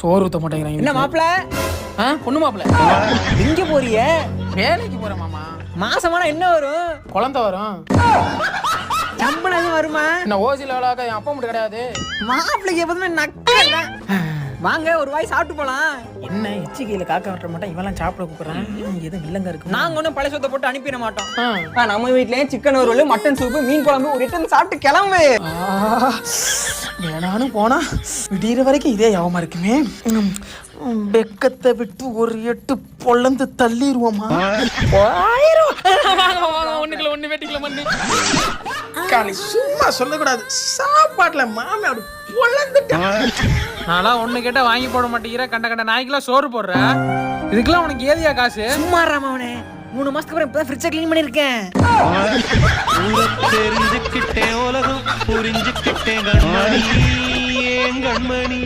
சோறு ஊத்த மாட்டேங்கிறாங்க. என்ன மாப்பிள்ள? பொண்ணு மாப்பிள்ள எங்க போறிய? வேலைக்கு போறேன் மாமா. மாசமான என்ன வரும்? குழந்தை வரும். சம்பளம் எதுவும் வருமா? என்ன ஓசில வேலைக்க என் அப்பா மட்டும் கிடையாது. மாப்பிள்ளைக்கு எப்போதுமே நக்கல. வாங்க ஒரு வாய் சாப்பிட்டு போலாம். என்ன எச்சிக்கையில காக்க விட்டுற மாட்டேன், இவெல்லாம் சாப்பிட கூப்பிடுறான். எதுவும் இல்லங்க இருக்கு. நாங்க ஒன்றும் பழைய சொத்தை போட்டு அனுப்பிட மாட்டோம். நம்ம வீட்லயே சிக்கன் ரோல், மட்டன் சூப்பு, மீன் குழம்பு ஒரு எட்டு சாப்பிட்டு கிளம்பு. வேணாலும் போனா விடிகிற வரைக்கும் இதே யாவமா இருக்குமே. வெக்கத்தை விட்டு ஒரு எட்டு பொழந்து தள்ளிடுவோமா? ஒண்ணுக்குள்ள வெட்டிக்கல மண்ணு காலி சும்மா சொல்லக்கூடாது. சாப்பாட்டுல மாமே அப்படி பொழந்துட்டேன். நான்லாம் ஒண்ணு கேட்டா வாங்கி போட மாட்டேங்கிற. கண்ட கண்ட நாய்க்கெல்லாம் சோறு போடுற. இதுக்கெல்லாம் உனக்கு ஏதியா காசு? சும்மா ராமவனே, 3 மாசத்துக்கு அப்புறம் இப்பதான் ஃப்ரிட்ஜை க்ளீன் பண்ணிருக்கேன். தெரிஞ்சுக்கிட்டேன் உலகம் புரிஞ்சுக்கிட்டேன் கண்மணி.